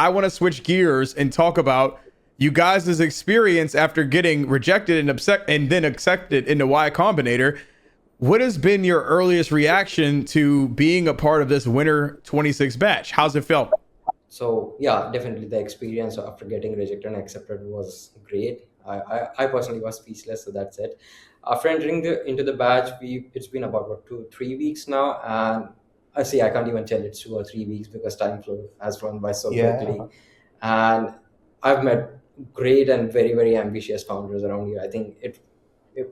I want to switch gears and talk about you guys' experience after getting rejected and upset and then accepted into Y Combinator. What has been your earliest reaction to being a part of this Winter 26 batch? How's it felt? So yeah, definitely the experience after getting rejected and accepted was great. I personally was speechless, so that's it. After entering into the batch, we it's been about what 2 3 weeks now, and I can't even tell it's 2 or 3 weeks because has flown by so quickly. Yeah. And I've met great and very ambitious founders around here. I think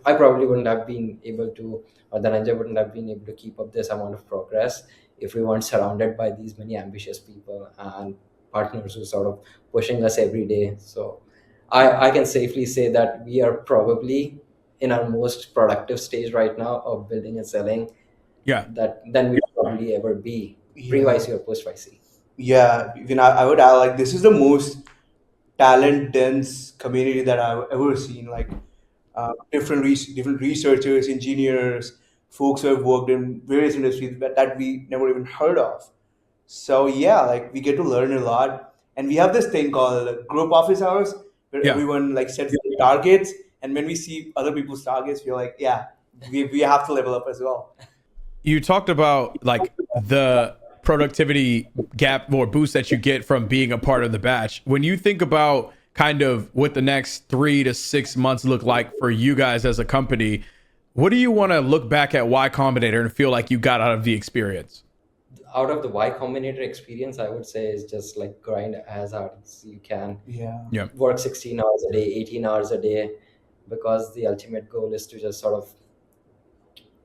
I probably wouldn't have been able to, or the Ninja wouldn't have been able to keep up this amount of progress if we weren't surrounded by these many ambitious people and partners who sort of pushing us every day. So I can safely say that we are probably in our most productive stage right now of building and selling Yeah. that than we probably ever be Yeah. pre-YC or post-YC. Yeah. Even I would add, like, this is the most talent dense community that I've ever seen. Like, different researchers, engineers, folks who have worked in various industries that we never even heard of. So yeah, like, we get to learn a lot, and we have this thing called group office hours where Yeah. everyone like sets their targets, and when we see other people's targets, we're like, yeah, we have to level up as well. You talked about like the productivity gap or boost that you get from being a part of the batch. When you think about kind of what the next 3 to 6 months look like for you guys as a company, what do you want to look back at Y Combinator and feel like you got out of the experience? Out of the Y Combinator experience, I would say is just like grind as hard as you can, Yeah. Yeah. work 16 hours a day, 18 hours a day, because the ultimate goal is to just sort of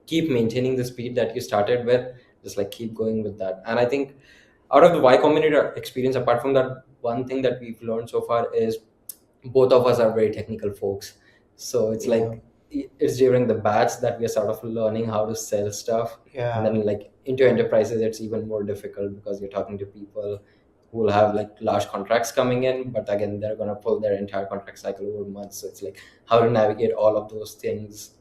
keep maintaining the speed that you started with, just like keep going with that. And I think out of the Y Combinator experience, apart from that, one thing that we've learned so far is both of us are very technical folks. So it's Yeah. like it's during the batch that we're sort of learning how to sell stuff. And Yeah. then like into enterprises, it's even more difficult because you're talking to people who will have like large contracts coming in, but again, they're going to pull their entire contract cycle over months. So it's like how to navigate all of those things,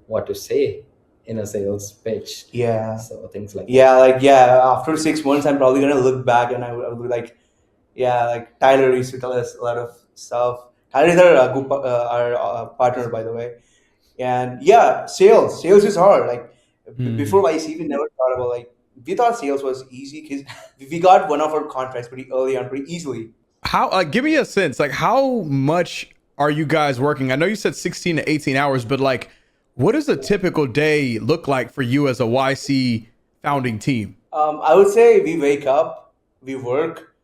what to say in a sales pitch. Yeah. So things like Yeah, like, yeah, after 6 months, I'm probably gonna look back and I would be like, yeah, like, Tyler used to tell us a lot of stuff. Tyler is our partner, by the way. And yeah, sales is hard. Like, before YC, we never thought about, like, we thought sales was easy because we got one of our contracts pretty early on, pretty easily. How give me a sense, like how much are you guys working? I know you said 16 to 18 hours, but like what does a typical day look like for you as a YC founding team? I would say we wake up, we work,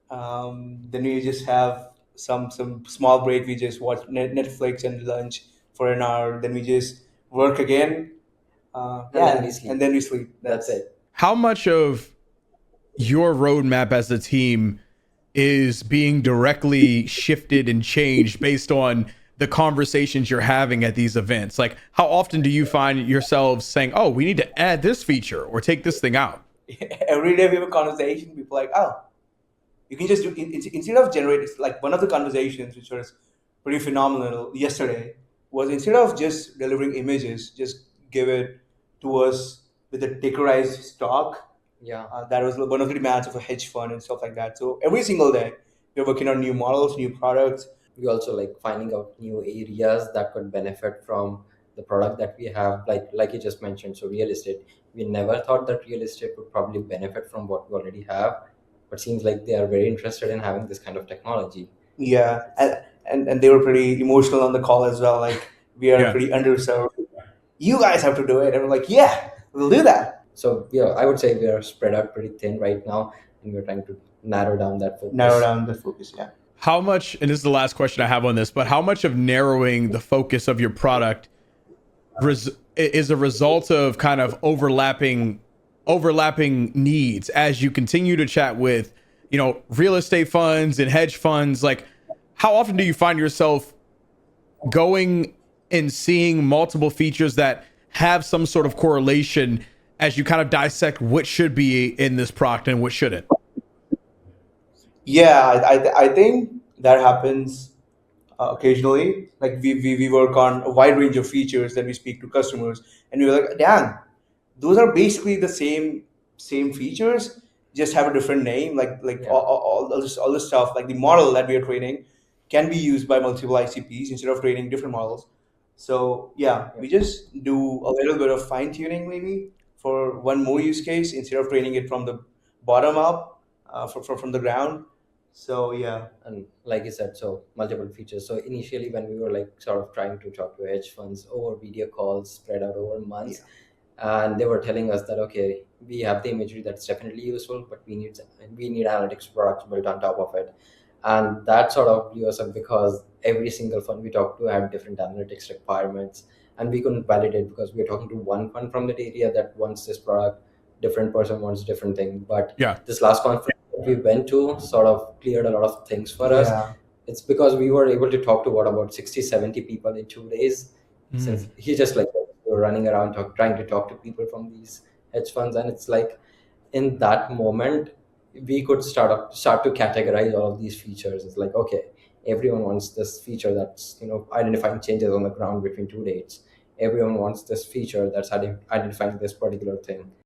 then we just have some small break. We just watch Netflix and lunch for an hour. Then we just work again. then we sleep. And then we sleep. That's it. How much of your roadmap as a team is being directly shifted and changed based on the conversations you're having at these events? Like, how often do you find yourselves saying, oh, we need to add this feature or take this thing out? Every day we have a conversation. People are like, oh, you can just do instead of generate. It's like one of the conversations which was pretty phenomenal yesterday was, instead of just delivering images, just give it to us with a Dickerized stock. Yeah. That was one of the demands of a hedge fund and stuff like that. So every single day, we're working on new models, new products. We also like finding out new areas that could benefit from the product that we have, like you just mentioned. So real estate, we never thought that real estate would probably benefit from what we already have, but seems like they are very interested in having this kind of technology. Yeah, and they were pretty emotional on the call as well. Like, we are Yeah. pretty underserved. You guys have to do it. And we're like, yeah, we'll do that. So yeah, I would say we are spread out pretty thin right now, and we're trying to narrow down that focus. Narrow down the focus. Yeah. How much, and this is the last question I have on this, but how much of narrowing the focus of your product is a result of kind of overlapping needs as you continue to chat with, real estate funds and hedge funds? Like, how often do you find yourself going and seeing multiple features that have some sort of correlation as you kind of dissect what should be in this product and what shouldn't? Yeah, I think that happens occasionally. Like, we work on a wide range of features that we speak to customers, and we're like, damn, those are basically the same features, just have a different name. Like Yeah. all this stuff, like the model that we are training can be used by multiple ICPs instead of training different models. So yeah, Yeah. we just do a little bit of fine tuning maybe for one more use case instead of training it from the bottom up, from the ground. So yeah. And like you said, so multiple features. So initially when we were like sort of trying to talk to hedge funds over video calls spread out over months, Yeah. and they were telling us that okay, we have the imagery that's definitely useful, but we need analytics products built on top of it. And that sort of blew us up because every single fund we talked to had different analytics requirements, and we couldn't validate because we were talking to one fund from that area that wants this product, different person wants different thing. But Yeah. this last conference that we went to sort of cleared a lot of things for us. Yeah. It's because we were able to talk to what about 60 70 people in 2 days, since he just like we were running around trying to talk to people from these hedge funds. And it's like in that moment we could start to categorize all of these features. It's like okay, everyone wants this feature that's identifying changes on the ground between two dates. Everyone wants this feature that's identifying this particular thing.